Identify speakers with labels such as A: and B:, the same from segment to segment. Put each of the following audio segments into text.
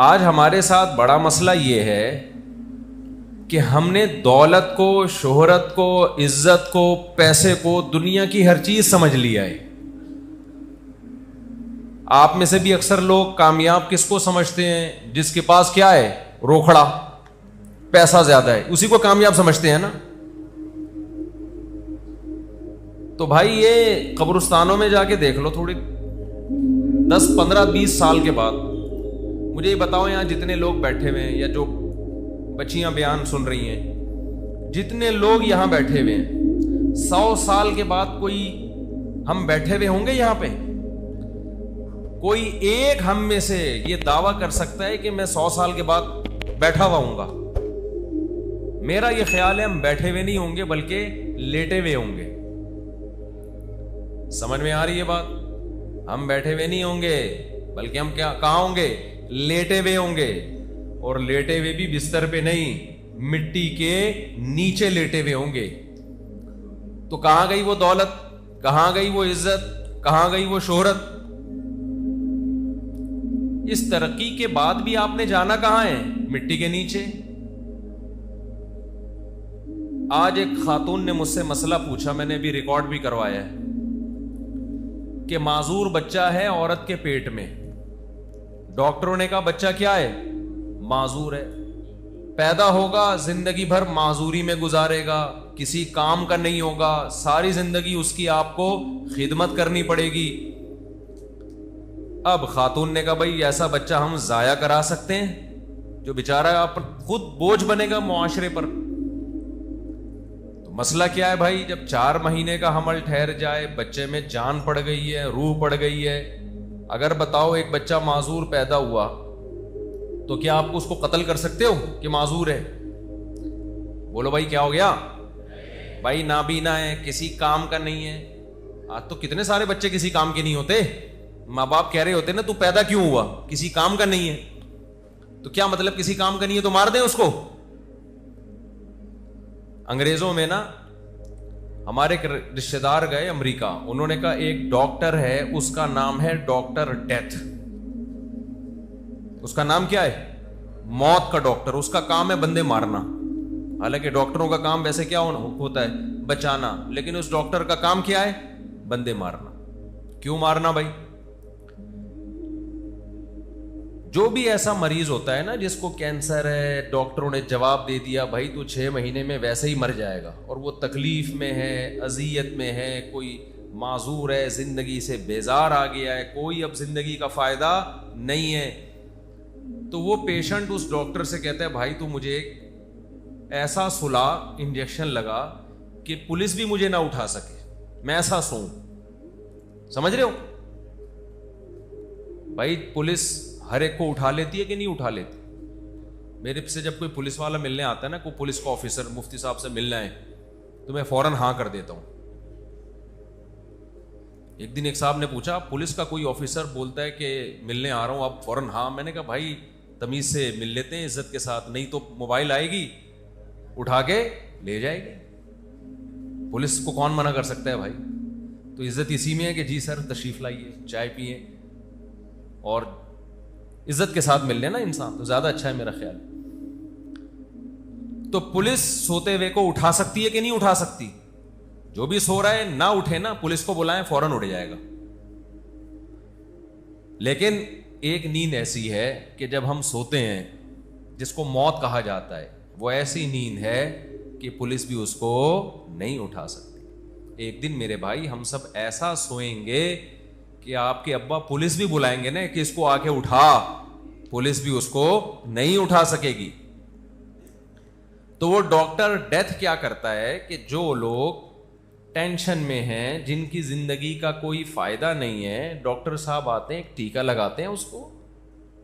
A: آج ہمارے ساتھ بڑا مسئلہ یہ ہے کہ ہم نے دولت کو، شہرت کو، عزت کو، پیسے کو، دنیا کی ہر چیز سمجھ لیا ہے. آپ میں سے بھی اکثر لوگ کامیاب کس کو سمجھتے ہیں؟ جس کے پاس کیا ہے؟ روکھڑا، پیسہ زیادہ ہے، اسی کو کامیاب سمجھتے ہیں نا. تو بھائی یہ قبرستانوں میں جا کے دیکھ لو، تھوڑی 10 15 20 سال کے بعد مجھے یہ بتاؤ، یہاں جتنے لوگ بیٹھے ہوئے ہیں یا جو بچیاں بیان سن رہی ہیں، جتنے لوگ یہاں بیٹھے ہوئے ہیں، 100 سال کے بعد کوئی ہم بیٹھے ہوئے ہوں گے یہاں پہ؟ کوئی ایک ہم میں سے یہ دعویٰ کر سکتا ہے کہ میں 100 سال کے بعد بیٹھا ہوا ہوں گا؟ میرا یہ خیال ہے ہم بیٹھے ہوئے نہیں ہوں گے بلکہ لیٹے ہوئے ہوں گے. سمجھ میں آ رہی ہے بات؟ ہم بیٹھے ہوئے نہیں ہوں گے بلکہ ہم کہاں ہوں گے؟ لیٹے ہوئے ہوں گے. اور لیٹے ہوئے بھی بستر پہ نہیں، مٹی کے نیچے لیٹے ہوئے ہوں گے. تو کہاں گئی وہ دولت؟ کہاں گئی وہ عزت؟ کہاں گئی وہ شہرت؟ اس ترقی کے بعد بھی آپ نے جانا کہاں ہے؟ مٹی کے نیچے. آج ایک خاتون نے مجھ سے مسئلہ پوچھا، میں نے ابھی ریکارڈ بھی کروایا ہے، کہ معذور بچہ ہے عورت کے پیٹ میں. ڈاکٹروں نے کہا بچہ کیا ہے؟ معذور ہے. پیدا ہوگا، زندگی بھر معذوری میں گزارے گا، کسی کام کا نہیں ہوگا، ساری زندگی اس کی آپ کو خدمت کرنی پڑے گی. اب خاتون نے کہا بھائی ایسا بچہ ہم ضائع کرا سکتے ہیں جو بیچارہ آپ خود بوجھ بنے گا معاشرے پر؟ تو مسئلہ کیا ہے بھائی؟ جب 4 مہینے کا حمل ٹھہر جائے، بچے میں جان پڑ گئی ہے، روح پڑ گئی ہے، اگر بتاؤ ایک بچہ معذور پیدا ہوا تو کیا آپ اس کو قتل کر سکتے ہو کہ معذور ہے؟ بولو بھائی کیا ہو گیا؟ بھائی نابینا ہے، کسی کام کا نہیں ہے. آج تو کتنے سارے بچے کسی کام کے نہیں ہوتے، ماں باپ کہہ رہے ہوتے نا تو پیدا کیوں ہوا؟ کسی کام کا نہیں ہے. تو کیا مطلب کسی کام کا نہیں ہے تو مار دیں اس کو؟ انگریزوں میں نا ہمارے ایک رشتے دار گئے امریکہ، انہوں نے کہا ایک ڈاکٹر ہے، اس کا نام ہے ڈاکٹر ڈیتھ. اس کا نام کیا ہے؟ موت کا ڈاکٹر. اس کا کام ہے بندے مارنا. حالانکہ ڈاکٹروں کا کام ویسے کیا ہوتا ہے؟ بچانا. لیکن اس ڈاکٹر کا کام کیا ہے؟ بندے مارنا. کیوں مارنا بھائی؟ جو بھی ایسا مریض ہوتا ہے نا جس کو کینسر ہے، ڈاکٹروں نے جواب دے دیا بھائی تو 6 مہینے میں ویسے ہی مر جائے گا، اور وہ تکلیف میں ہے، اذیت میں ہے، کوئی معذور ہے، زندگی سے بیزار آ گیا ہے، کوئی اب زندگی کا فائدہ نہیں ہے، تو وہ پیشنٹ اس ڈاکٹر سے کہتا ہے بھائی تو مجھے ایسا سلا انجیکشن لگا کہ پولیس بھی مجھے نہ اٹھا سکے، میں ایسا سوؤں. سمجھ رہے ہو بھائی؟ پولیس ہر ایک کو اٹھا لیتی ہے کہ نہیں اٹھا لیتی؟ میرے سے جب کوئی پولیس والا ملنے آتا ہے نا، کوئی پولیس کا آفیسر مفتی صاحب سے ملنا ہے تو میں فوراً ہاں کر دیتا ہوں. ایک دن ایک صاحب نے پوچھا پولیس کا کوئی آفیسر بولتا ہے کہ ملنے آ رہا ہوں، آپ فوراً ہاں. میں نے کہا بھائی تمیز سے مل لیتے ہیں عزت کے ساتھ، نہیں تو موبائل آئے گی اٹھا کے لے جائے گی. پولیس کو کون منع کر سکتا ہے بھائی؟ تو عزت اسی میں ہے کہ جی سر تشریف لائیے، چائے پیئے، اور عزت کے ساتھ مل لینا انسان تو زیادہ اچھا ہے میرا خیال. تو پولیس سوتے ہوئے کو اٹھا سکتی ہے کہ نہیں اٹھا سکتی؟ جو بھی سو رہا ہے نہ اٹھے نا، پولیس کو بلائیں فوراً اٹھ جائے گا. لیکن ایک نیند ایسی ہے کہ جب ہم سوتے ہیں جس کو موت کہا جاتا ہے، وہ ایسی نیند ہے کہ پولیس بھی اس کو نہیں اٹھا سکتی. ایک دن میرے بھائی ہم سب ایسا سوئیں گے کہ آپ کے ابا پولیس بھی بلائیں گے نا کہ اس کو آ کے اٹھا، پولیس بھی اس کو نہیں اٹھا سکے گی. تو وہ ڈاکٹر ڈیتھ کیا کرتا ہے کہ جو لوگ ٹینشن میں ہیں، جن کی زندگی کا کوئی فائدہ نہیں ہے، ڈاکٹر صاحب آتے ہیں، ایک ٹیکہ لگاتے ہیں، اس کو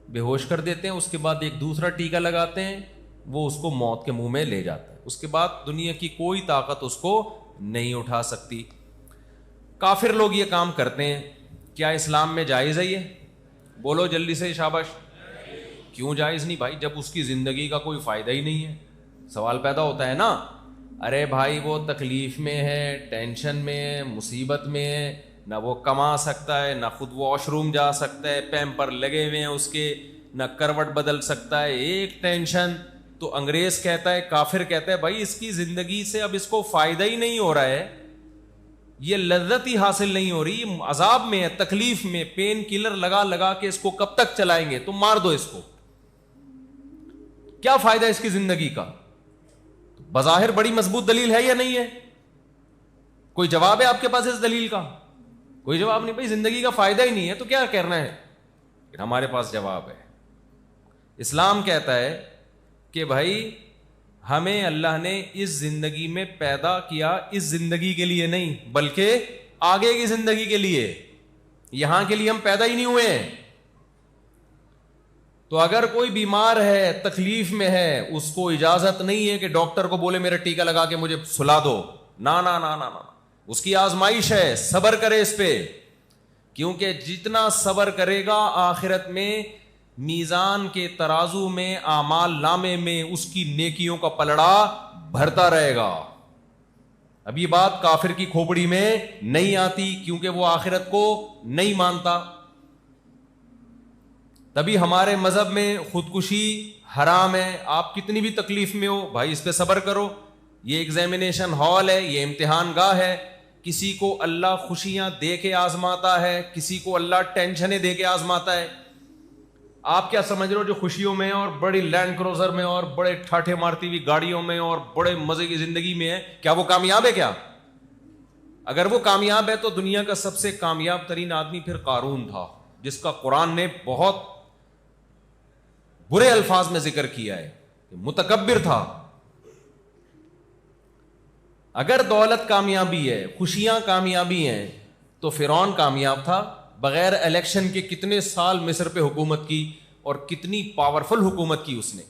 A: بے ہوش کر دیتے ہیں، اس کے بعد ایک دوسرا ٹیکہ لگاتے ہیں، وہ اس کو موت کے منہ میں لے جاتے ہیں. اس کے بعد دنیا کی کوئی طاقت اس کو نہیں اٹھا سکتی. کافر لوگ یہ کام کرتے ہیں. کیا اسلام میں جائز ہے یہ؟ بولو جلدی سے شاباش. کیوں جائز نہیں بھائی؟ جب اس کی زندگی کا کوئی فائدہ ہی نہیں ہے. سوال پیدا ہوتا ہے نا، ارے بھائی وہ تکلیف میں ہے، ٹینشن میں ہے، مصیبت میں ہے، نہ وہ کما سکتا ہے، نہ خود واش روم جا سکتا ہے، پیمپر لگے ہوئے ہیں اس کے، نہ کروٹ بدل سکتا ہے، ایک ٹینشن. تو انگریز کہتا ہے، کافر کہتا ہے بھائی اس کی زندگی سے اب اس کو فائدہ ہی نہیں ہو رہا ہے، یہ لذت ہی حاصل نہیں ہو رہی، عذاب میں ہے، تکلیف میں، پین کلر لگا لگا کے اس کو کب تک چلائیں گے، تم مار دو اس کو، کیا فائدہ اس کی زندگی کا. بظاہر بڑی مضبوط دلیل ہے یا نہیں ہے؟ کوئی جواب ہے آپ کے پاس اس دلیل کا؟ کوئی جواب نہیں. بھائی زندگی کا فائدہ ہی نہیں ہے تو کیا کرنا ہے؟ ہمارے پاس جواب ہے. اسلام کہتا ہے کہ بھائی ہمیں اللہ نے اس زندگی میں پیدا کیا اس زندگی کے لیے نہیں بلکہ آگے کی زندگی کے لیے. یہاں کے لیے ہم پیدا ہی نہیں ہوئے ہیں. تو اگر کوئی بیمار ہے، تکلیف میں ہے، اس کو اجازت نہیں ہے کہ ڈاکٹر کو بولے میرا ٹیکا لگا کے مجھے سلا دو. نا نا نا نا نا، اس کی آزمائش ہے، صبر کرے اس پہ، کیونکہ جتنا صبر کرے گا آخرت میں میزان کے ترازو میں، اعمال نامے میں اس کی نیکیوں کا پلڑا بھرتا رہے گا. اب یہ بات کافر کی کھوپڑی میں نہیں آتی کیونکہ وہ آخرت کو نہیں مانتا. تبھی ہمارے مذہب میں خودکشی حرام ہے. آپ کتنی بھی تکلیف میں ہو بھائی اس پہ صبر کرو، یہ ایگزامینیشن ہال ہے، یہ امتحان گاہ ہے. کسی کو اللہ خوشیاں دے کے آزماتا ہے، کسی کو اللہ ٹینشنیں دے کے آزماتا ہے. آپ کیا سمجھ رہے ہو جو خوشیوں میں اور بڑی لینڈ کروزر میں اور بڑے ٹھاٹھے مارتی ہوئی گاڑیوں میں اور بڑے مزے کی زندگی میں ہے، کیا وہ کامیاب ہے؟ کیا اگر وہ کامیاب ہے تو دنیا کا سب سے کامیاب ترین آدمی پھر قارون تھا، جس کا قرآن نے بہت برے الفاظ میں ذکر کیا ہے، متکبر تھا. اگر دولت کامیابی ہے، خوشیاں کامیابی ہیں، تو فرعون کامیاب تھا. بغیر الیکشن کے کتنے سال مصر پہ حکومت کی اور کتنی پاورفل حکومت کی اس نے.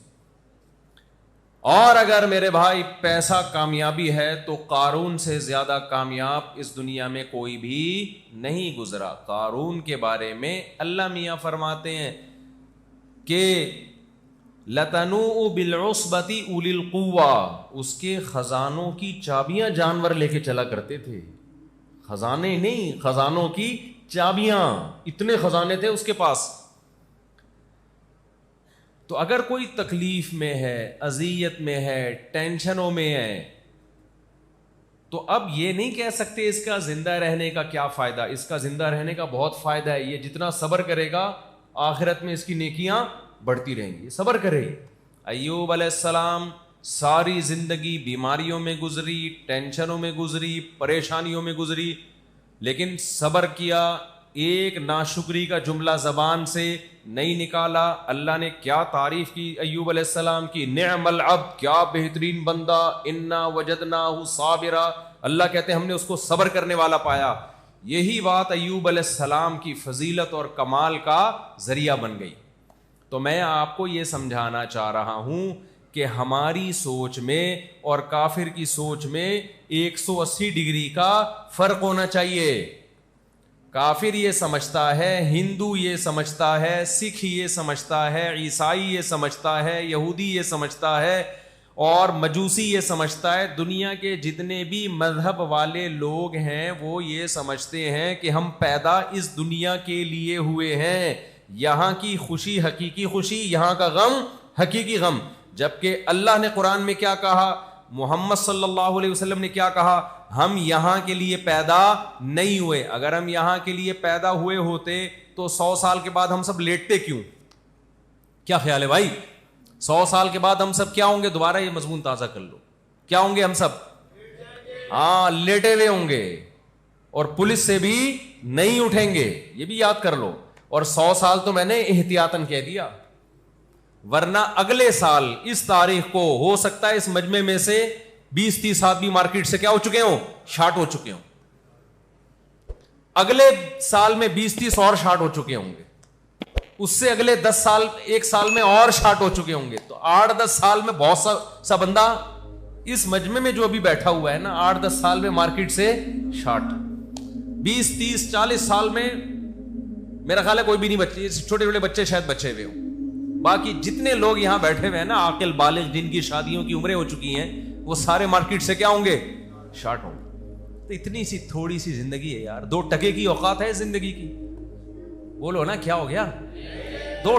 A: اور اگر میرے بھائی پیسہ کامیابی ہے تو قارون سے زیادہ کامیاب اس دنیا میں کوئی بھی نہیں گزرا. قارون کے بارے میں اللہ میاں فرماتے ہیں کہ لَتَنُوءُ بِالْعُصْبَةِ أُولِي الْقُوَّةِ، اس کے خزانوں کی چابیاں جانور لے کے چلا کرتے تھے. خزانے نہیں، خزانوں کی چابیاں، اتنے خزانے تھے اس کے پاس. تو اگر کوئی تکلیف میں ہے، اذیت میں ہے، ٹینشنوں میں ہے، تو اب یہ نہیں کہہ سکتے اس کا زندہ رہنے کا کیا فائدہ. اس کا زندہ رہنے کا بہت فائدہ ہے. یہ جتنا صبر کرے گا آخرت میں اس کی نیکیاں بڑھتی رہیں گی. صبر کرے. ایوب علیہ السلام ساری زندگی بیماریوں میں گزری، ٹینشنوں میں گزری، پریشانیوں میں گزری، لیکن صبر کیا. ایک ناشکری کا جملہ زبان سے نہیں نکالا. اللہ نے کیا تعریف کی ایوب علیہ السلام کی، نعم العبد، کیا بہترین بندہ، انا وجدناہ صابرا. اللہ کہتے ہیں ہم نے اس کو صبر کرنے والا پایا. یہی بات ایوب علیہ السلام کی فضیلت اور کمال کا ذریعہ بن گئی. تو میں آپ کو یہ سمجھانا چاہ رہا ہوں کہ ہماری سوچ میں اور کافر کی سوچ میں 180 ڈگری کا فرق ہونا چاہیے. کافر یہ سمجھتا ہے، ہندو یہ سمجھتا ہے، سکھ یہ سمجھتا ہے، عیسائی یہ سمجھتا ہے، یہودی یہ سمجھتا ہے اور مجوسی یہ سمجھتا ہے، دنیا کے جتنے بھی مذہب والے لوگ ہیں وہ یہ سمجھتے ہیں کہ ہم پیدا اس دنیا کے لیے ہوئے ہیں. یہاں کی خوشی حقیقی خوشی، یہاں کا غم حقیقی غم. جبکہ اللہ نے قرآن میں کیا کہا، محمد صلی اللہ علیہ وسلم نے کیا کہا، ہم یہاں کے لیے پیدا نہیں ہوئے. اگر ہم یہاں کے لیے پیدا ہوئے ہوتے تو 100 سال کے بعد ہم سب لیٹتے کیوں؟ کیا خیال ہے بھائی؟ 100 سال کے بعد ہم سب کیا ہوں گے؟ دوبارہ یہ مضمون تازہ کر لو. کیا ہوں گے ہم سب؟ ہاں، لیٹے ہوئے ہوں گے اور پولیس سے بھی نہیں اٹھیں گے. یہ بھی یاد کر لو. اور 100 سال تو میں نے احتیاطاً کہہ دیا، ورنہ اگلے سال اس تاریخ کو ہو سکتا ہے اس مجمع میں سے 20-30 آدمی مارکیٹ سے کیا ہو چکے ہوں؟ شارٹ ہو چکے ہوں. اگلے سال میں 20-30 اور شارٹ ہو چکے ہوں گے. اس سے اگلے 10 سال، 1 سال میں اور شارٹ ہو چکے ہوں گے. تو 8-10 سال میں بہت سا بندہ اس مجمع میں جو ابھی بیٹھا ہوا ہے نا، 8-10 سال میں مارکیٹ سے شارٹ. 20-30-40 سال میں میرا خیال ہے کوئی بھی نہیں بچے، چھوٹے چھوٹے بچے شاید بچے ہوئے ہوں. باقی جتنے لوگ یہاں بیٹھے ہوئے ہیں نا عاقل بالغ، جن کی شادیوں کی عمریں ہو چکی ہیں، وہ سارے مارکیٹ سے کیا ہوں گے؟ شارٹ ہوں گے. تو اتنی سی تھوڑی سی زندگی ہے یار، 2 ٹکے کی اوقات ہے زندگی کی. بولو نا کیا ہو گیا؟ 2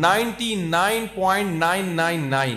A: 99.999,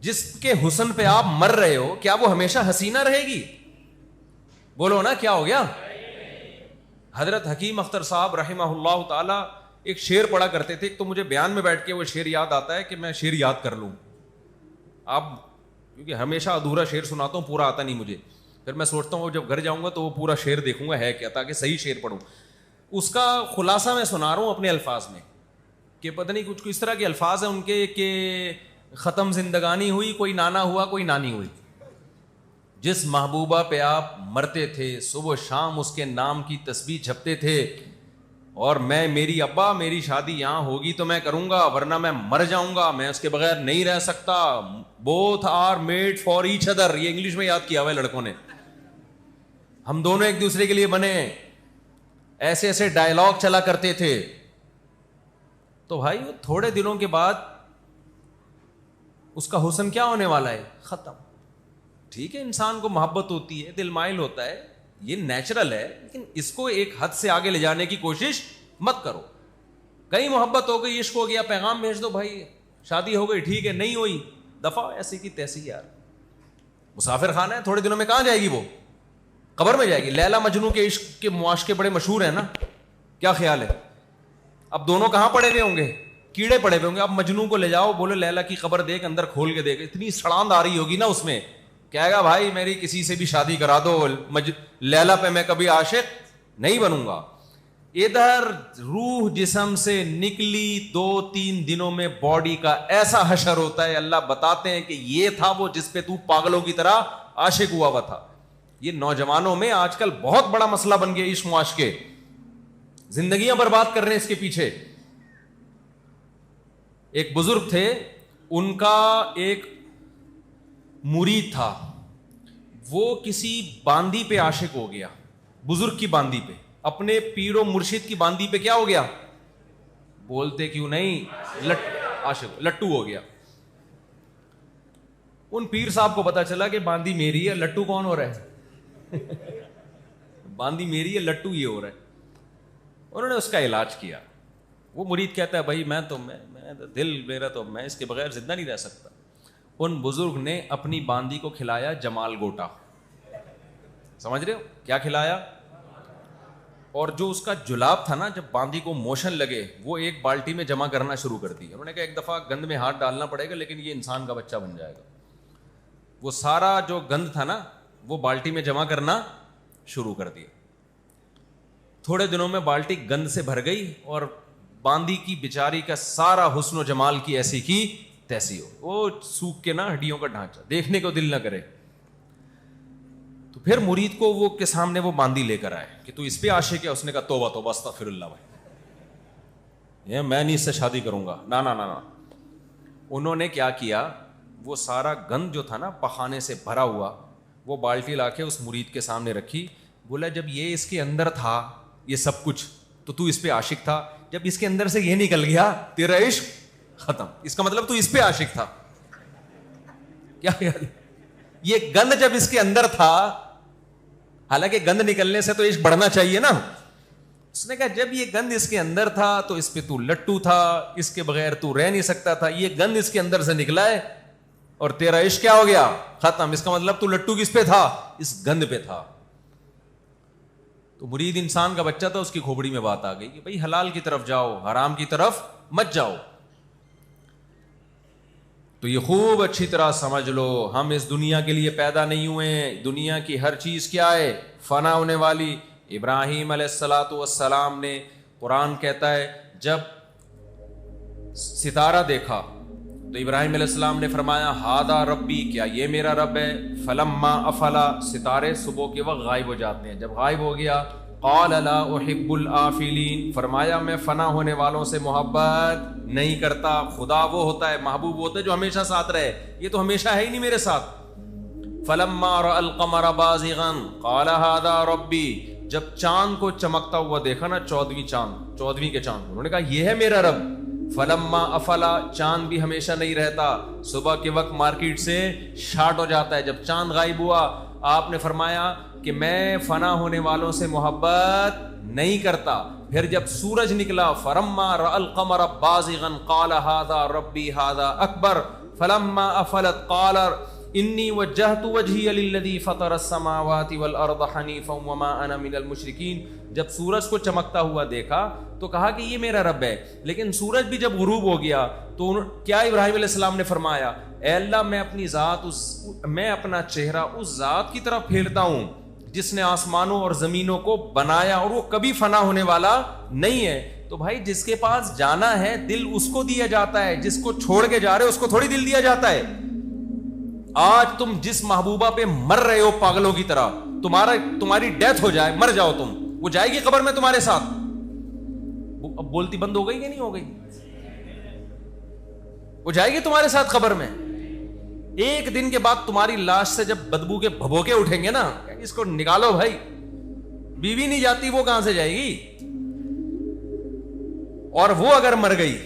A: جس کے حسن پہ آپ مر رہے ہو کیا وہ ہمیشہ حسینہ رہے گی؟ بولو نا، کیا ہو گیا؟ حضرت حکیم اختر صاحب رحمہ اللہ تعالی ایک شعر پڑھا کرتے تھے، تو مجھے بیان میں بیٹھ کے وہ شعر یاد آتا ہے کہ میں شعر یاد کر لوں. آپ کیونکہ ہمیشہ ادھورا شعر سناتا ہوں، پورا آتا نہیں مجھے، پھر میں سوچتا ہوں جب گھر جاؤں گا تو وہ پورا شعر دیکھوں گا ہے کیا، تاکہ صحیح شعر پڑھوں. اس کا خلاصہ میں سنا رہا ہوں اپنے الفاظ میں، کہ پتہ نہیں کچھ اس طرح کے الفاظ ہیں ان کے کہ ختم زندگانی ہوئی، کوئی نانا ہوا کوئی نانی ہوئی. جس محبوبہ پہ آپ مرتے تھے صبح و شام اس کے نام کی تسبیح جپتے تھے، اور میں میری ابا میری شادی یہاں ہوگی تو میں کروں گا ورنہ میں مر جاؤں گا، میں اس کے بغیر نہیں رہ سکتا. Both are made for each other, یہ انگلش میں یاد کیا ہوا ہے لڑکوں نے، ہم دونوں ایک دوسرے کے لیے بنے. ایسے ایسے ڈائلاگ چلا کرتے تھے. تو بھائی تھوڑے دنوں کے بعد اس کا حسن کیا ہونے والا ہے؟ ختم. ٹھیک ہے انسان کو محبت ہوتی ہے، دل مائل ہوتا ہے، یہ نیچرل ہے، لیکن اس کو ایک حد سے آگے لے جانے کی کوشش مت کرو. کہیں محبت ہو گئی، عشق ہو گیا، پیغام بھیج دو بھائی، شادی ہو گئی ٹھیک ہے، نہیں ہوئی دفعہ ایسی کی تیسی. یار مسافر خانہ ہے، تھوڑے دنوں میں کہاں جائے گی وہ؟ قبر میں جائے گی. لیلا مجنو کے عشق کے معاشقے بڑے مشہور ہیں نا، کیا خیال ہے؟ اب دونوں کہاں پڑے ہوئے ہوں گے؟ کیڑے پڑے ہوئے ہوں گے. اب مجنو کو لے جاؤ، بولو لیلا کی قبر دیکھ، اندر کھول کے دیکھ، اتنی سڑاند آ رہی ہوگی نا اس میں، کہے گا بھائی میری کسی سے بھی شادی کرا دو، لیلا پہ میں کبھی عاشق نہیں بنوں گا. ادھر روح جسم سے نکلی 2-3 دنوں میں باڈی کا ایسا حشر ہوتا ہے، اللہ بتاتے ہیں کہ یہ تھا وہ جس پہ تو پاگلوں کی طرح عاشق ہوا ہوا تھا. یہ نوجوانوں میں آج کل بہت بڑا مسئلہ بن گیا، عشق معاشقے، زندگیاں برباد کر رہے ہیں اس کے پیچھے. ایک بزرگ تھے، ان کا ایک مرید تھا، وہ کسی باندی پہ عاشق ہو گیا، بزرگ کی باندی پہ، اپنے پیر و مرشد کی باندی پہ کیا ہو گیا؟ بولتے کیوں نہیں؟ عاشق، لٹو ہو گیا. ان پیر صاحب کو پتا چلا کہ باندی میری ہے، لٹو کون ہو رہا ہے؟ باندی میری ہے، لٹو یہ ہو رہا ہے. انہوں نے اس کا علاج کیا. وہ مرید کہتا ہے بھائی میں دل میرا تو میں اس کے بغیر زندہ نہیں رہ سکتا. ان بزرگ نے اپنی باندی کو کھلایا جمال گوٹا، سمجھ رہے ہو کیا کھلایا؟ اور جو اس کا جلاب تھا نا، جب باندی کو موشن لگے وہ ایک بالٹی میں جمع کرنا شروع کر دی. انہوں نے کہا ایک دفعہ گند میں ہاتھ ڈالنا پڑے گا لیکن یہ انسان کا بچہ بن جائے گا. وہ سارا جو گند تھا نا وہ بالٹی میں جمع کرنا شروع کر دیا. تھوڑے دنوں میں بالٹی گند سے بھر گئی اور باندی کی بیچاری کا سارا حسن و جمال کی ایسی کی تیسی ہو، وہ سوکھ کے نا ہڈیوں کا ڈھانچہ، دیکھنے کو دل نہ کرے. تو پھر مرید کو وہ کے سامنے وہ باندی لے کر آئے کہ تو اس پہ عاشق ہے. اس نے کہا توبہ توبہ استغفر اللہ بھائی، یہ میں نہیں اس سے شادی کروں گا، نا نا نا نا. انہوں نے کیا کیا، وہ سارا گند جو تھا نا پخانے سے بھرا ہوا، وہ بالٹی لا کے اس مرید کے سامنے رکھی. بولا جب یہ اس کے اندر تھا یہ سب کچھ تو اس پہ عاشق تھا، جب اس کے اندر سے یہ نکل گیا تیرا عشق ختم. اس کا مطلب تو اس پہ عاشق تھا. کیا خیال ہے؟ یہ گند جب اس کے اندر تھا، حالانکہ گند نکلنے سے تو عشق بڑھنا چاہیے نا. اس نے کہا جب یہ گند اس کے اندر تھا تو اس پہ تو لٹو تھا، اس کے بغیر تو رہ نہیں سکتا تھا. یہ گند اس کے اندر سے نکلا ہے اور تیرا عشق کیا ہو گیا؟ ختم. اس کا مطلب تو لٹو کس پہ تھا؟ اس گند پہ تھا. تو مرید انسان کا بچہ تھا، اس کی کھوپڑی میں بات آ گئی کہ بھائی حلال کی طرف جاؤ، حرام کی طرف مت جاؤ. تو یہ خوب اچھی طرح سمجھ لو، ہم اس دنیا کے لیے پیدا نہیں ہوئے. دنیا کی ہر چیز کیا ہے؟ فنا ہونے والی. ابراہیم علیہ الصلاۃ والسلام نے، قرآن کہتا ہے جب ستارہ دیکھا تو ابراہیم علیہ السلام نے فرمایا ہاذا ربی، کیا یہ میرا رب ہے؟ فلما افلا، ستارے صبح کے وقت غائب ہو جاتے ہیں، جب غائب ہو گیا قال لا احب الآفلین، فرمایا میں فنا ہونے والوں سے محبت نہیں کرتا. خدا وہ ہوتا ہے، محبوب ہوتا ہے جو ہمیشہ ساتھ رہے، یہ تو ہمیشہ ہے ہی نہیں میرے ساتھ. فلما رأى القمر بازغا قال هذا ربی، جب چاند کو چمکتا ہوا دیکھا نا، 14ویں کے چاند، انہوں نے کہا یہ ہے میرا رب. فلما افلا، چاند بھی ہمیشہ نہیں رہتا، صبح کے وقت مارکیٹ سے شارٹ ہو جاتا ہے. جب چاند غائب ہوا آپ نے فرمایا کہ میں فنا ہونے والوں سے محبت نہیں کرتا. پھر جب سورج نکلا، فلما رأى القمر بازغا قال هذا ربی هذا اکبر، فلما افلت قال انی وجہت وجہی للذی فطر السماوات والارض حنیفا وما انا من المشرکین. جب سورج کو چمکتا ہوا دیکھا تو کہا کہ یہ میرا رب ہے. لیکن سورج بھی جب غروب ہو گیا تو کیا ابراہیم علیہ السلام نے فرمایا, اے اللہ میں اپنی ذات میں اپنا چہرہ اس ذات کی طرف پھیرتا ہوں جس نے آسمانوں اور زمینوں کو بنایا اور وہ کبھی فنا ہونے والا نہیں ہے. تو بھائی جس کے پاس جانا ہے دل اس کو دیا جاتا ہے, جس کو چھوڑ کے جا رہے اس کو تھوڑی دل دیا جاتا ہے. آج تم جس محبوبہ پہ مر رہے ہو پاگلوں کی طرح, تمہاری ڈیتھ ہو جائے, مر جاؤ تم, وہ جائے گی قبر میں تمہارے ساتھ. اب بولتی بند ہو گئی کہ نہیں ہو گئی؟ وہ جائے گی تمہارے ساتھ قبر میں. ایک دن کے بعد تمہاری لاش سے جب بدبو کے بھبوکے اٹھیں گے نا, اس کو نکالو بھائی, بیوی نہیں جاتی وہ کہاں سے جائے گی؟ اور وہ اگر مر گئی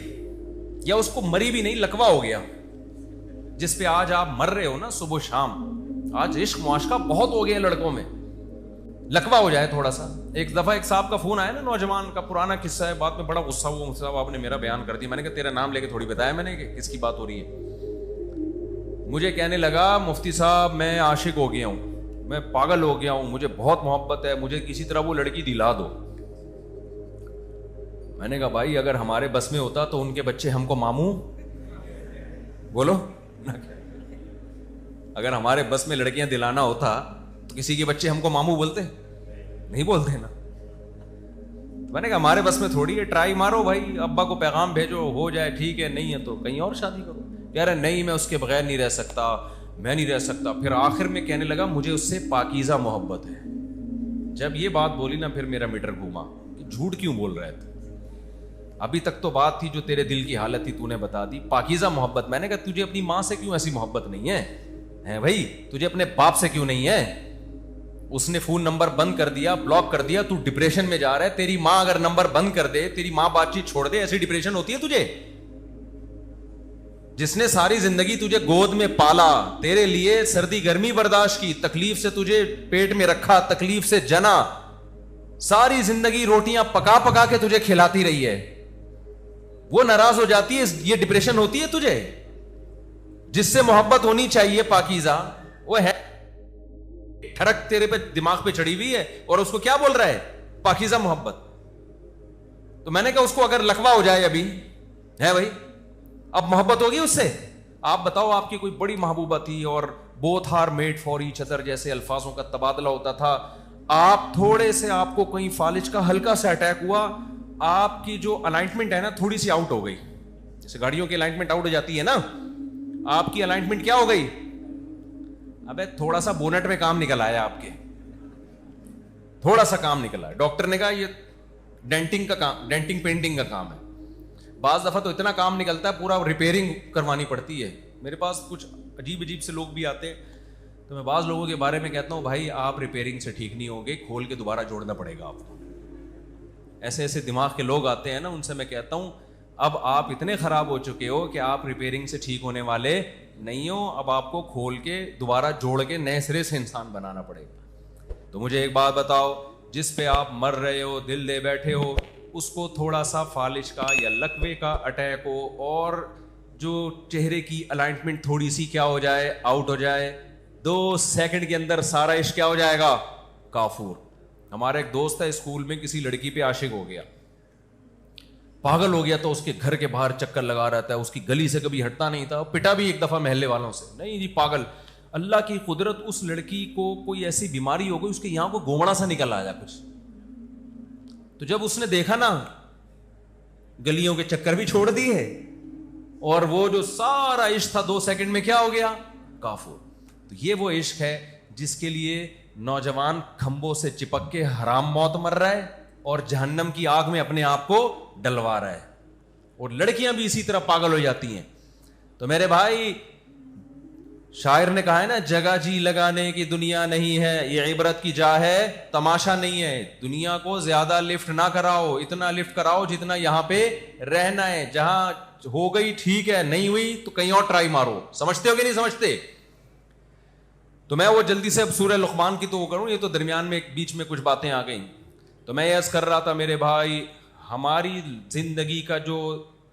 A: یا اس کو مری بھی نہیں, لکوا ہو گیا, جس پہ آج آپ مر رہے ہو نا صبح شام, آج عشق معاشقہ بہت ہو گیا لڑکوں میں, لکوا ہو جائے تھوڑا سا. ایک دفعہ ایک صاحب کا فون آیا نا, نوجوان کا, پرانا قصہ ہے, بعد میں بڑا غصہ ہوا مجھ سے, آپ نے میرا بیان کر دیا. میں نے کہا تیرا نام لے کے تھوڑی بتایا میں نے کہ کس کی بات ہو رہی ہے. مجھے کہنے لگا مفتی صاحب میں عاشق ہو گیا ہوں, میں پاگل ہو گیا ہوں, مجھے بہت محبت ہے, مجھے کسی طرح وہ لڑکی دلا دو. میں نے کہا بھائی اگر ہمارے بس میں ہوتا تو ان کے بچے ہم کو ماموں بولو, اگر ہمارے بس میں لڑکیاں دلانا ہوتا تو کسی کے بچے ہم کو ماموں بولتے؟ نہیں بولتے نا. میں نے کہا ہمارے بس میں تھوڑی ہے, ٹرائی مارو بھائی, ابا کو پیغام بھیجو, ہو جائے ٹھیک ہے, نہیں ہے تو کہیں اور شادی کرو. کہہ رہے نہیں میں اس کے بغیر نہیں رہ سکتا, میں نہیں رہ سکتا. پھر آخر میں کہنے لگا مجھے اس سے پاکیزہ محبت ہے. جب یہ بات بولی نا پھر میرا میٹر گھوما کہ جھوٹ کیوں بول رہے تھے, ابھی تک تو بات تھی جو تیرے دل کی حالت تھی تو نے بتا دی, پاکیزہ محبت. میں نے کہا تجھے اپنی ماں سے کیوں ایسی محبت نہیں ہے بھائی, تجھے اپنے باپ سے کیوں نہیں ہے؟ اس نے فون نمبر بند کر دیا, بلاک کر دیا, تو ڈپریشن میں جا رہا ہے. تیری ماں اگر نمبر بند کر دے, تیری ماں بات چیت چھوڑ دے, ایسی ڈپریشن ہوتی ہے تجھے؟ جس نے ساری زندگی تجھے گود میں پالا, تیرے لیے سردی گرمی برداشت کی, تکلیف سے تجھے پیٹ میں رکھا, تکلیف سے جنا, ساری زندگی روٹیاں پکا پکا کے تجھے کھلاتی رہی ہے, وہ ناراض ہو جاتی ہے, یہ ڈپریشن ہوتی ہے تجھے؟ جس سے محبت ہونی چاہیے پاکیزہ, وہ ہے ٹھڑک تیرے پہ دماغ پہ چڑھی ہوئی ہے اور اس کو کیا بول رہا ہے؟ پاکیزہ محبت. تو میں نے کہا اس کو اگر لکوا ہو جائے ابھی ہے بھائی, اب محبت ہوگی اس سے؟ آپ بتاؤ آپ کی کوئی بڑی محبوبہ تھی اور both are made for each other جیسے الفاظوں کا تبادلہ ہوتا تھا, آپ تھوڑے سے, آپ کو کہیں فالج کا ہلکا سا اٹیک ہوا, آپ کی جو الائنمنٹ ہے نا تھوڑی سی آؤٹ ہو گئی, جیسے گاڑیوں کی الائنمنٹ آؤٹ ہو جاتی ہے نا, آپ کی الائنمنٹ کیا ہو گئی؟ ابے تھوڑا سا بونٹ میں کام نکل آیا, آپ کے تھوڑا سا کام نکلا ہے. ڈاکٹر نے کہا یہ ڈینٹنگ کا کام, ڈینٹنگ پینٹنگ کا کام ہے. بعض دفعہ تو اتنا کام نکلتا ہے پورا ریپیئرنگ کروانی پڑتی ہے. میرے پاس کچھ عجیب سے لوگ بھی آتے ہیں, تو میں بعض لوگوں کے بارے میں کہتا ہوں بھائی آپ ریپیئرنگ سے ٹھیک نہیں ہوگے, کھول کے دوبارہ جوڑنا پڑے گا آپ کو. ایسے دماغ کے لوگ آتے ہیں نا, ان سے میں کہتا ہوں اب آپ اتنے خراب ہو چکے ہو کہ آپ ریپیئرنگ سے ٹھیک ہونے والے نہیں ہو, اب آپ کو کھول کے دوبارہ جوڑ کے نئے سرے سے انسان بنانا پڑے گا. تو مجھے ایک بات بتاؤ, جس پہ آپ مر رہے ہو, دل دے بیٹھے ہو, اس کو تھوڑا سا فالج کا یا لکوے کا اٹیک ہو اور جو چہرے کی الائنمنٹ تھوڑی سی کیا ہو جائے, آؤٹ ہو جائے, 2 سیکنڈ کے اندر سارا عشق کیا ہو جائے گا, کافور. ہمارا ایک دوست ہے اسکول میں کسی لڑکی پہ عاشق ہو گیا, پاگل ہو گیا, تو اس کے گھر کے باہر چکر لگا رہتا ہے, اس کی گلی سے کبھی ہٹتا نہیں تھا, پٹا بھی ایک دفعہ محلے والوں سے, نہیں جی پاگل. اللہ کی قدرت, اس لڑکی کو کوئی ایسی بیماری ہو گئی, اس کے یہاں کو گومڑا سا نکل آیا کچھ. تو جب اس نے دیکھا نا گلیوں کے چکر بھی چھوڑ دیے اور وہ جو سارا عشق تھا 2 سیکنڈ میں کیا ہو گیا, کافور. تو یہ وہ عشق ہے جس کے لیے نوجوان کھمبوں سے چپک کے حرام موت مر رہا ہے اور جہنم کی آگ میں اپنے آپ کو ڈلوا رہا ہے, اور لڑکیاں بھی اسی طرح پاگل ہو جاتی ہیں. تو میرے بھائی, شاعر نے کہا ہے نا, جگہ جی لگانے کی دنیا نہیں ہے, یہ عبرت کی جا ہے, تماشا نہیں ہے. دنیا کو زیادہ لفٹ نہ کراؤ, اتنا لفٹ کراؤ جتنا یہاں پہ رہنا ہے. جہاں ہو گئی ٹھیک ہے, نہیں ہوئی تو کہیں اور ٹرائی مارو. سمجھتے ہو کہ نہیں سمجھتے؟ تو میں وہ جلدی سے اب سورہ لقمان کی تو وہ کروں, یہ تو درمیان میں بیچ میں کچھ باتیں آ گئیں. تو میں یہ عرض کر رہا تھا میرے بھائی, ہماری زندگی کا جو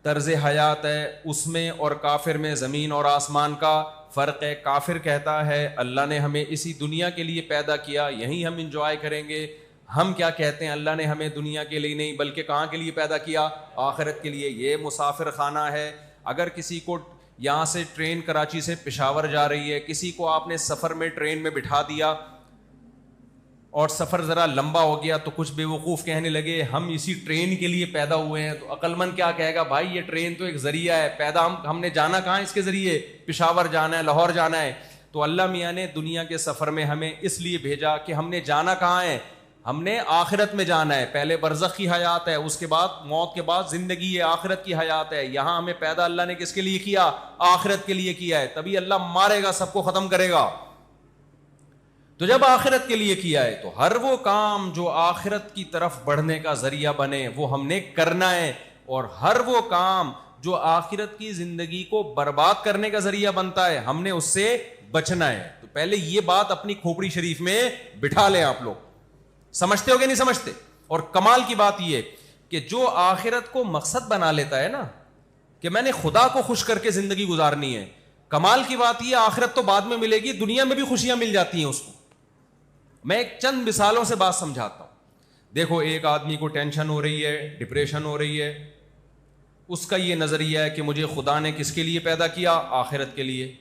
A: طرز حیات ہے اس میں اور کافر میں زمین اور آسمان کا فرق ہے. کافر کہتا ہے اللہ نے ہمیں اسی دنیا کے لیے پیدا کیا, یہیں ہم انجوائے کریں گے. ہم کیا کہتے ہیں, اللہ نے ہمیں دنیا کے لیے نہیں بلکہ کہاں کے لیے پیدا کیا, آخرت کے لیے. یہ مسافر خانہ ہے. اگر کسی کو یہاں سے ٹرین کراچی سے پشاور جا رہی ہے, کسی کو آپ نے سفر میں ٹرین میں بٹھا دیا اور سفر ذرا لمبا ہو گیا تو کچھ بے وقوف کہنے لگے ہم اسی ٹرین کے لیے پیدا ہوئے ہیں. تو عقل مند کیا کہے گا, بھائی یہ ٹرین تو ایک ذریعہ ہے, پیدا ہم نے جانا کہاں اس کے ذریعے, پشاور جانا ہے, لاہور جانا ہے. تو اللہ میاں نے دنیا کے سفر میں ہمیں اس لیے بھیجا کہ ہم نے جانا کہاں ہے, ہم نے آخرت میں جانا ہے. پہلے برزخ کی حیات ہے, اس کے بعد موت کے بعد زندگی ہے, آخرت کی حیات ہے. یہاں ہمیں پیدا اللہ نے کس کے لیے کیا, آخرت کے لیے کیا ہے. تبھی اللہ مارے گا, سب کو ختم کرے گا. تو جب آخرت کے لیے کیا ہے تو ہر وہ کام جو آخرت کی طرف بڑھنے کا ذریعہ بنے وہ ہم نے کرنا ہے, اور ہر وہ کام جو آخرت کی زندگی کو برباد کرنے کا ذریعہ بنتا ہے ہم نے اس سے بچنا ہے. تو پہلے یہ بات اپنی کھوپڑی شریف میں بٹھا لیں. آپ لوگ سمجھتے ہو کہ نہیں سمجھتے؟ اور کمال کی بات یہ کہ جو آخرت کو مقصد بنا لیتا ہے نا کہ میں نے خدا کو خوش کر کے زندگی گزارنی ہے, کمال کی بات یہ آخرت تو بعد میں ملے گی, دنیا میں بھی خوشیاں مل جاتی ہیں اس کو. میں ایک چند مثالوں سے بات سمجھاتا ہوں. دیکھو ایک آدمی کو ٹینشن ہو رہی ہے, ڈپریشن ہو رہی ہے, اس کا یہ نظریہ ہے کہ مجھے خدا نے کس کے لیے پیدا کیا, آخرت کے لیے.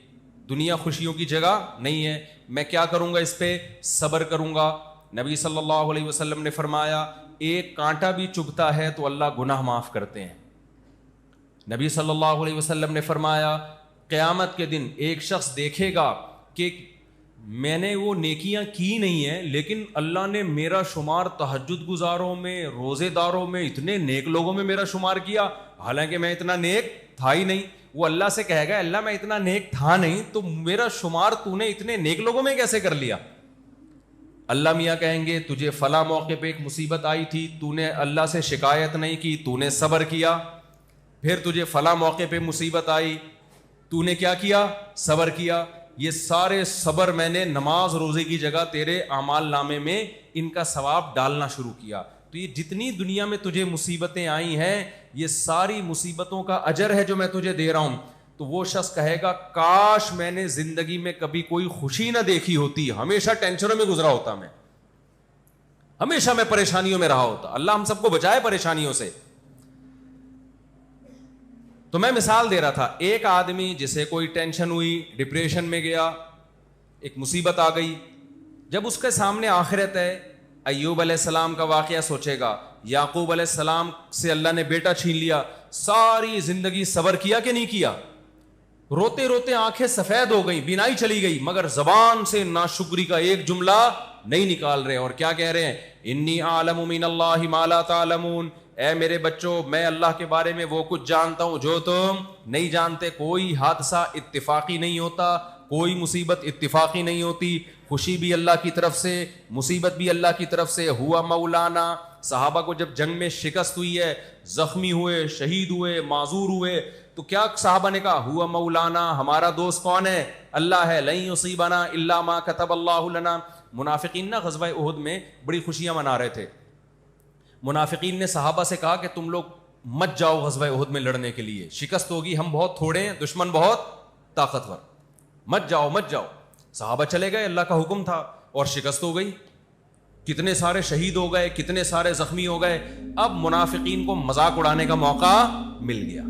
A: دنیا خوشیوں کی جگہ نہیں ہے, میں کیا کروں گا, اس پہ صبر کروں گا. نبی صلی اللہ علیہ وسلم نے فرمایا ایک کانٹا بھی چبھتا ہے تو اللہ گناہ معاف کرتے ہیں. نبی صلی اللہ علیہ وسلم نے فرمایا قیامت کے دن ایک شخص دیکھے گا کہ میں نے وہ نیکیاں کی نہیں ہیں لیکن اللہ نے میرا شمار تہجد گزاروں میں, روزے داروں میں, اتنے نیک لوگوں میں میرا شمار کیا, حالانکہ میں اتنا نیک تھا ہی نہیں. وہ اللہ سے کہے گا اللہ میں اتنا نیک تھا نہیں تو میرا شمار تو نے اتنے نیک لوگوں میں کیسے کر لیا. اللہ میاں کہیں گے تجھے فلاں موقع پہ ایک مصیبت آئی تھی, تو نے اللہ سے شکایت نہیں کی, تو نے صبر کیا. پھر تجھے فلاں موقع پہ مصیبت آئی, تو نے کیا کیا, صبر کیا. یہ سارے صبر میں نے نماز روزے کی جگہ تیرے اعمال نامے میں ان کا ثواب ڈالنا شروع کیا. تو یہ جتنی دنیا میں تجھے مصیبتیں آئی ہیں یہ ساری مصیبتوں کا اجر ہے جو میں تجھے دے رہا ہوں. تو وہ شخص کہے گا کاش میں نے زندگی میں کبھی کوئی خوشی نہ دیکھی ہوتی, ہمیشہ ٹینشنوں میں گزرا ہوتا, میں ہمیشہ میں پریشانیوں میں رہا ہوتا. اللہ ہم سب کو بچائے پریشانیوں سے. تو میں مثال دے رہا تھا, ایک آدمی جسے کوئی ٹینشن ہوئی, ڈپریشن میں گیا, ایک مصیبت آ گئی, جب اس کے سامنے آخرت ہے, ایوب علیہ السلام کا واقعہ سوچے گا, یعقوب علیہ السلام سے اللہ نے بیٹا چھین لیا, ساری زندگی صبر کیا کہ نہیں کیا, روتے روتے آنکھیں سفید ہو گئی, بینائی چلی گئی, مگر زبان سے ناشکری کا ایک جملہ نہیں نکال رہے, اور کیا کہہ رہے ہیں, انی اعلم من اللہ ما لا تعلمون, اے میرے بچوں میں اللہ کے بارے میں وہ کچھ جانتا ہوں جو تم نہیں جانتے. کوئی حادثہ اتفاقی نہیں ہوتا, کوئی مصیبت اتفاقی نہیں ہوتی, خوشی بھی اللہ کی طرف سے, مصیبت بھی اللہ کی طرف سے. ہوا مولانا, صحابہ کو جب جنگ میں شکست ہوئی ہے, زخمی ہوئے, شہید ہوئے, معذور ہوئے, تو کیا صحابہ نے کہا, ہوا مولانا, ہمارا دوست کون ہے, اللہ ہے, لن یصیبنا الا ما کتب اللہ لنا. منافقین نا غزوہ احد میں بڑی خوشیاں منا رہے تھے. منافقین نے صحابہ سے کہا کہ تم لوگ مت جاؤ غزوہ احد میں لڑنے کے لیے, شکست ہوگی, ہم بہت تھوڑے ہیں, دشمن بہت طاقتور, مت جاؤ مت جاؤ. صحابہ چلے گئے, اللہ کا حکم تھا, اور شکست ہو گئی, کتنے سارے شہید ہو گئے, کتنے سارے زخمی ہو گئے. اب منافقین کو مذاق اڑانے کا موقع مل گیا,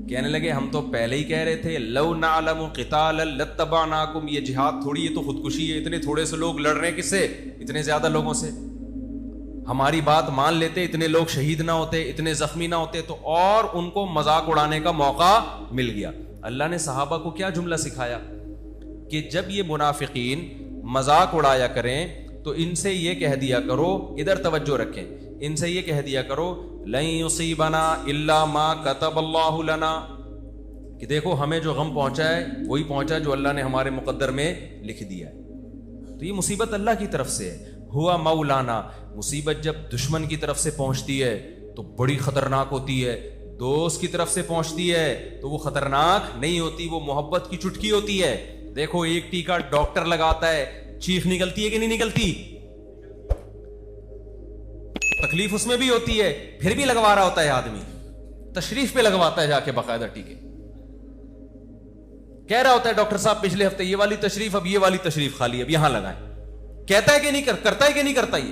A: کہنے لگے ہم تو پہلے ہی کہہ رہے تھے لو نعلم قتالا لاتبعناکم, یہ جہاد تھوڑی, یہ تو خودکشی ہے, اتنے تھوڑے سے لوگ لڑ رہے ہیں, کس سے, اتنے زیادہ لوگوں سے. ہماری بات مان لیتے, اتنے لوگ شہید نہ ہوتے, اتنے زخمی نہ ہوتے, تو اور ان کو مذاق اڑانے کا موقع مل گیا. اللہ نے صحابہ کو کیا جملہ سکھایا کہ جب یہ منافقین مذاق اڑایا کریں تو ان سے یہ کہہ دیا کرو, ادھر توجہ رکھیں, ان سے یہ کہہ دیا کرو لن یصیبنا الا ما کتب اللہ لنا, کہ دیکھو ہمیں جو غم پہنچا ہے وہی پہنچا جو اللہ نے ہمارے مقدر میں لکھ دیا ہے. تو یہ مصیبت اللہ کی طرف سے ہے. ہوا مولانا, مصیبت جب دشمن کی طرف سے پہنچتی ہے تو بڑی خطرناک ہوتی ہے, دوست کی طرف سے پہنچتی ہے تو وہ خطرناک نہیں ہوتی, وہ محبت کی چٹکی ہوتی ہے. دیکھو ایک ٹیکا ڈاکٹر لگاتا ہے, چیخ نکلتی ہے کہ نہیں نکلتی, تکلیف اس میں بھی ہوتی ہے, پھر بھی لگوا رہا ہوتا ہے آدمی. تشریف پہ لگواتا ہے جا کے باقاعدہ ٹیکے. کہہ رہا ہوتا ہے ڈاکٹر صاحب پچھلے ہفتے یہ والی تشریف، اب یہ والی تشریف خالی، اب یہاں لگائیں. کہتا ہے کہ نہیں کرتا ہے کہ نہیں کرتا یہ؟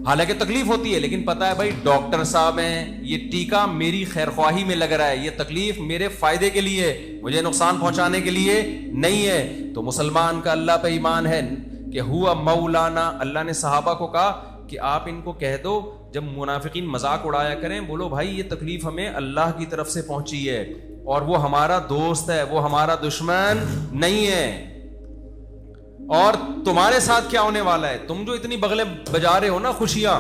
A: حالانکہ تکلیف ہوتی ہے، لیکن پتا ہے بھائی ڈاکٹر صاحب ہیں، یہ ٹیکا میری خیر خواہی میں لگ رہا ہے، یہ تکلیف میرے فائدے کے لیے، مجھے نقصان پہنچانے کے لیے نہیں ہے. تو مسلمان کا اللہ پہ ایمان ہے کہ ہوا مولانا. اللہ نے صحابہ کو کہا کہ آپ ان کو کہہ دو جب منافقین مذاق اڑایا کریں، بولو بھائی یہ تکلیف ہمیں اللہ کی طرف سے پہنچی ہے اور وہ ہمارا دوست ہے، وہ ہمارا دشمن نہیں ہے. اور تمہارے ساتھ کیا ہونے والا ہے؟ تم جو اتنی بغلیں بجا رہے ہو نا خوشیاں،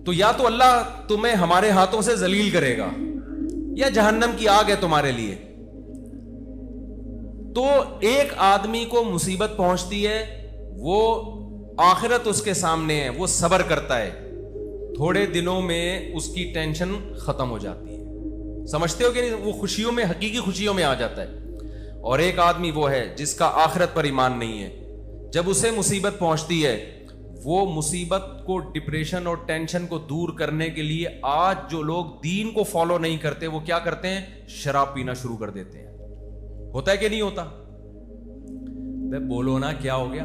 A: تو یا تو اللہ تمہیں ہمارے ہاتھوں سے ذلیل کرے گا یا جہنم کی آگ ہے تمہارے لیے. تو ایک آدمی کو مصیبت پہنچتی ہے، وہ آخرت اس کے سامنے ہے، وہ صبر کرتا ہے، تھوڑے دنوں میں اس کی ٹینشن ختم ہو جاتی ہے. سمجھتے ہو کہ نہیں؟ وہ خوشیوں میں، حقیقی خوشیوں میں آ جاتا ہے. اور ایک آدمی وہ ہے جس کا آخرت پر ایمان نہیں ہے، جب اسے مصیبت پہنچتی ہے، وہ مصیبت کو، ڈپریشن اور ٹینشن کو دور کرنے کے لیے آج جو لوگ دین کو فالو نہیں کرتے وہ کیا کرتے ہیں؟ شراب پینا شروع کر دیتے ہیں. ہوتا ہے کہ نہیں ہوتا؟ بولو نا کیا ہو گیا؟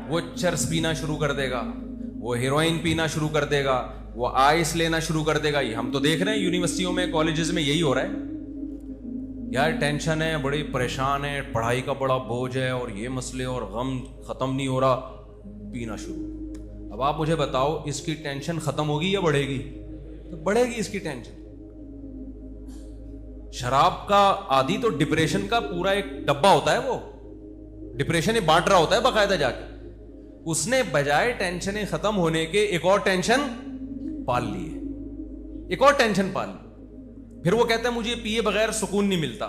A: وہ چرس پینا شروع کر دے گا، وہ ہیروئن پینا شروع کر دے گا، وہ آئس لینا شروع کر دے گا. یہ ہم تو دیکھ رہے ہیں یونیورسٹیوں میں، کالجز میں یہی ہو رہا ہے. یار ٹینشن ہے، بڑی پریشان ہے، پڑھائی کا بڑا بوجھ ہے اور یہ مسئلے اور غم ختم نہیں ہو رہا، پینا شروع. اب آپ مجھے بتاؤ اس کی ٹینشن ختم ہوگی یا بڑھے گی؟ تو بڑھے گی اس کی ٹینشن. شراب کا عادی تو ڈپریشن کا پورا ایک ڈبہ ہوتا ہے، وہ ڈپریشن ہی بانٹ رہا ہوتا ہے باقاعدہ جا کے. اس نے بجائے ٹینشنیں ختم ہونے کے ایک اور ٹینشن پال لی ہے، ایک اور ٹینشن پال لی. پھر وہ کہتا ہے مجھے پیے بغیر سکون نہیں ملتا.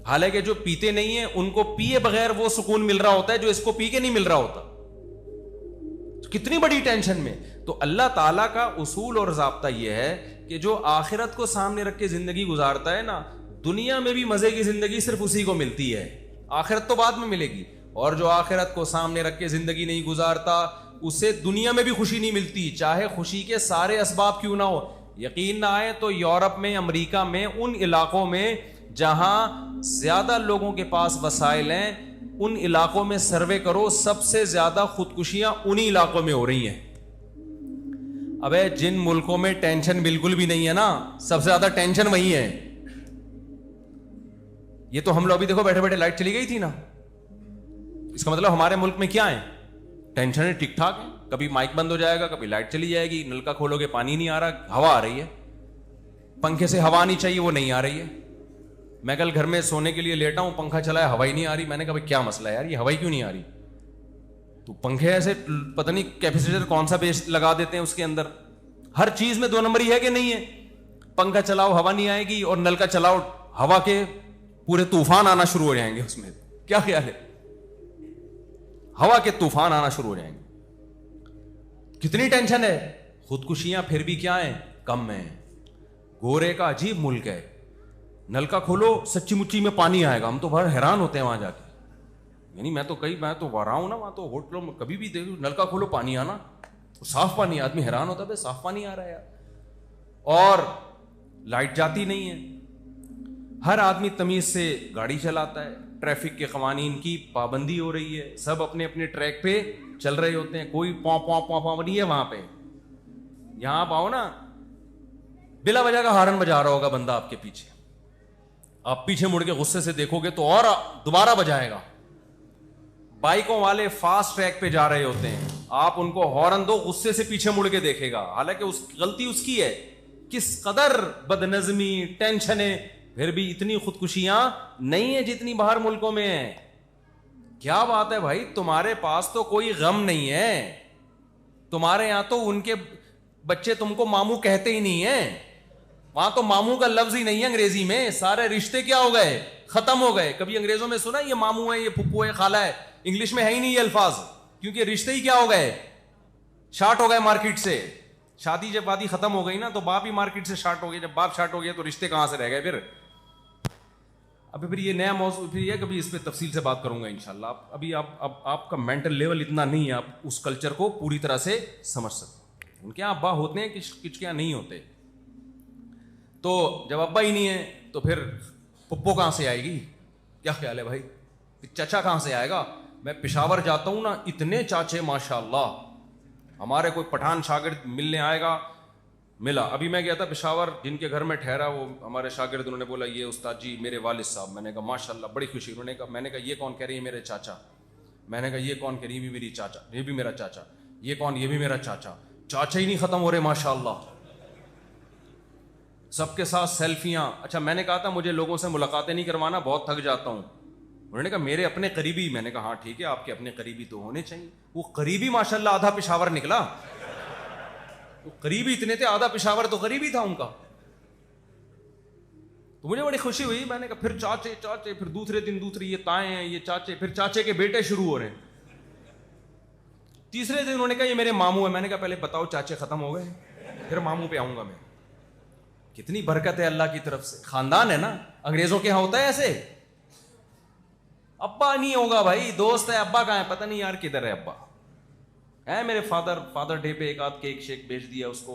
A: حالانکہ جو پیتے نہیں ہیں ان کو پیے بغیر وہ سکون مل رہا ہوتا ہے جو اس کو پی کے نہیں مل رہا ہوتا. کتنی بڑی ٹینشن میں. تو اللہ تعالیٰ کا اصول اور ضابطہ یہ ہے کہ جو آخرت کو سامنے رکھ کے زندگی گزارتا ہے نا، دنیا میں بھی مزے کی زندگی صرف اسی کو ملتی ہے، آخرت تو بعد میں ملے گی. اور جو آخرت کو سامنے رکھ کے زندگی نہیں گزارتا اسے دنیا میں بھی خوشی نہیں ملتی، چاہے خوشی کے سارے اسباب کیوں نہ ہو. یقین نہ آئے تو یورپ میں، امریکہ میں، ان علاقوں میں جہاں زیادہ لوگوں کے پاس وسائل ہیں، ان علاقوں میں سروے کرو، سب سے زیادہ خودکشیاں انہی علاقوں میں ہو رہی ہیں. ابے جن ملکوں میں ٹینشن بالکل بھی نہیں ہے نا، سب سے زیادہ ٹینشن وہی ہے. یہ تو ہم لوگ بھی دیکھو بیٹھے بیٹھے لائٹ چلی گئی تھی نا، اس کا مطلب ہمارے ملک میں کیا ہے؟ ٹینشن ٹھیک ٹھاک ہے. کبھی مائک بند ہو جائے گا، کبھی لائٹ چلی جائے گی، نل کا کھولو گے پانی نہیں آ رہا، ہوا آ رہی ہے، پنکھے سے ہوا نہیں چاہیے وہ نہیں آ رہی ہے. میں کل گھر میں سونے کے لیے لیٹا ہوں، پنکھا چلایا، ہوا ہی نہیں آ رہی. میں نے کہا بھائی کیا مسئلہ ہے یار، یہ ہوا ہی کیوں نہیں آ رہی؟ تو پنکھے ایسے پتہ نہیں کیپیسیٹر کون سا بیس لگا دیتے ہیں اس کے اندر. ہر چیز میں دو نمبری ہے کہ نہیں ہے؟ پنکھا چلاؤ ہوا نہیں آئے گی، اور نل کا چلاؤ ہوا کے پورے طوفان آنا شروع ہو جائیں گے. اس میں کیا خیال ہے؟ ہوا کے طوفان آنا شروع ہو جائیں گے. کتنی ٹینشن ہے. خودکشیاں پھر بھی کیا ہیں؟ کم ہیں. گورے کا عجیب ملک ہے، نل کا کھولو سچی مچی میں پانی آئے گا. ہم تو بڑا حیران ہوتے ہیں وہاں جا کے. یعنی میں تو رہا ہوں نا وہاں، تو ہوٹلوں میں کبھی بھی دیکھو نل کا کھولو پانی آنا، صاف پانی. آدمی حیران ہوتا ہے صاف پانی آ رہا ہے یار. اور لائٹ جاتی نہیں ہے. ہر آدمی تمیز سے گاڑی چلاتا ہے، ٹریفک کے قوانین کی پابندی ہو رہی ہے، سب اپنے اپنے ٹریک پہ چل رہے ہوتے ہیں. کوئی پاں پاں پاں پاں نہیں ہے وہاں پہ. یہاں آپ آؤ نا، بلا وجہ کا ہارن بجا رہا ہوگا بندہ آپ کے پیچھے، آپ پیچھے مڑ کے غصے سے دیکھو گے تو اور دوبارہ بجائے گا. بائکوں والے فاسٹ ٹریک پہ جا رہے ہوتے ہیں، آپ ان کو ہارن دو، غصے سے پیچھے مڑ کے دیکھے گا، حالانکہ غلطی اس کی ہے. کس قدر بدنظمی، ٹینشنیں، پھر بھی اتنی خودکشیاں نہیں ہیں جتنی باہر ملکوں میں ہیں. کیا بات ہے بھائی، تمہارے پاس تو کوئی غم نہیں ہے. تمہارے یہاں تو ان کے بچے تم کو ماموں کہتے ہی نہیں ہیں. وہاں تو ماموں کا لفظ ہی نہیں ہے انگریزی میں. سارے رشتے کیا ہو گئے؟ ختم ہو گئے. کبھی انگریزوں میں سنا یہ ماموں ہے، یہ پھپھو ہے، خالہ ہے؟ انگلش میں ہے ہی نہیں یہ الفاظ، کیونکہ رشتے ہی کیا ہو گئے؟ شارٹ ہو گئے مارکیٹ سے. شادی جب وادی ختم ہو گئی نا تو باپ ہی مارکیٹ سے شارٹ ہو گئے. جب باپ شارٹ ہو گیا تو رشتے کہاں سے رہ گئے پھر؟ ابھی پھر یہ نیا موضوع پھر یہ کبھی اس پہ تفصیل سے بات کروں گا انشاءاللہ. ابھی آپ کا مینٹل لیول اتنا نہیں ہے آپ اس کلچر کو پوری طرح سے سمجھ سکتے. ان کے یہاں ابا ہوتے ہیں، کچھ کے یہاں نہیں ہوتے. تو جب ابا ہی نہیں ہے تو پھر پپو کہاں سے آئے گی؟ کیا خیال ہے بھائی؟ چچا کہاں سے آئے گا؟ میں پشاور جاتا ہوں نا، اتنے چاچے ماشاء اللہ. ہمارے کوئی پٹھان شاگرد ملنے آئے گا، ملا. ابھی میں گیا تھا پشاور، جن کے گھر میں ٹھہرا وہ ہمارے شاگرد، انہوں نے بولا یہ استاد جی میرے والد صاحب. میں نے کہا ماشاء اللہ، بڑی خوشی. انہوں نے کہا، میں نے کہا یہ کون؟ کہہ رہی ہے میرے چاچا. میں نے کہا یہ کون؟ کہہ رہی ہے یہ بھی میری چاچا، یہ بھی میرا چاچا. یہ کون؟ یہ بھی میرا چاچا. چاچا ہی نہیں ختم ہو رہے ماشاء اللہ. سب کے ساتھ سیلفیاں. اچھا میں نے کہا تھا مجھے لوگوں سے ملاقاتیں نہیں کروانا، بہت تھک جاتا ہوں. انہوں نے کہا میرے اپنے قریبی. میں نے کہا ہاں ٹھیک ہے، آپ کے اپنے قریبی تو ہونے چاہیے. وہ قریبی ماشاءاللہ آدھا پشاور نکلا. وہ قریبی اتنے تھے، آدھا پشاور تو قریبی تھا ان کا. تو مجھے بڑی خوشی ہوئی. میں نے کہا پھر چاچے چاچے، پھر دوسرے دن دوسرے یہ تائیں ہیں، یہ چاچے، پھر چاچے کے بیٹے شروع ہو رہے ہیں. تیسرے دن انہوں نے کہا یہ میرے ماموں ہیں. میں نے کہا پہلے بتاؤ چاچے ختم ہو گئے، پھر ماموں پہ آؤں گا میں. کتنی برکت ہے اللہ کی طرف سے. خاندان ہے نا. انگریزوں کے ہاں ہوتا ہے ایسے، ابا نہیں ہوگا بھائی، دوست ہے. ابا کہاں ہے؟ پتہ نہیں یار کدھر ہے ابا. میرے فادر ڈے پہ ایک آدھ کیک شیک بھیج دیا اس کو،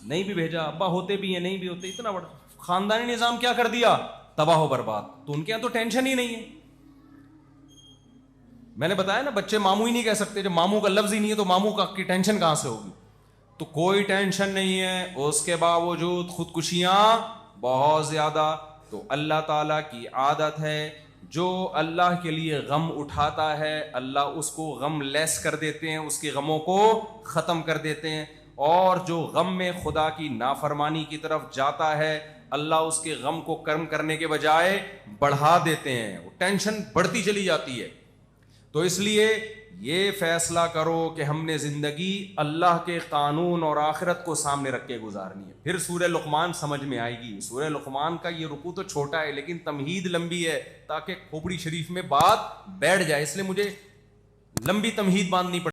A: نہیں بھی بھیجا. ابا ہوتے بھی ہیں نہیں بھی ہوتے. اتنا بڑا خاندانی نظام کیا کر دیا، تباہ و برباد. تو ان کے یہاں تو ٹینشن ہی نہیں ہے. میں نے بتایا نا بچے ماموں ہی نہیں کہہ سکتے. جب ماموں کا لفظ ہی نہیں ہے تو ماموں کی ٹینشن کہاں سے ہوگی؟ تو کوئی ٹینشن نہیں ہے. اس کے باوجود خودکشیاں بہت زیادہ. تو اللہ تعالیٰ کی عادت ہے، جو اللہ کے لیے غم اٹھاتا ہے اللہ اس کو غم لیس کر دیتے ہیں، اس کے غموں کو ختم کر دیتے ہیں. اور جو غم میں خدا کی نافرمانی کی طرف جاتا ہے اللہ اس کے غم کو کم کرنے کے بجائے بڑھا دیتے ہیں. وہ ٹینشن بڑھتی چلی جاتی ہے. تو اس لیے یہ فیصلہ کرو کہ ہم نے زندگی اللہ کے قانون اور آخرت کو سامنے رکھ کے گزارنی ہے. پھر سورہ لقمان سمجھ میں آئے گی. سورہ لقمان کا یہ رکوع تو چھوٹا ہے لیکن تمہید لمبی ہے تاکہ کھوپڑی شریف میں بات بیٹھ جائے. اس لیے مجھے لمبی تمہید باندھنی پڑے.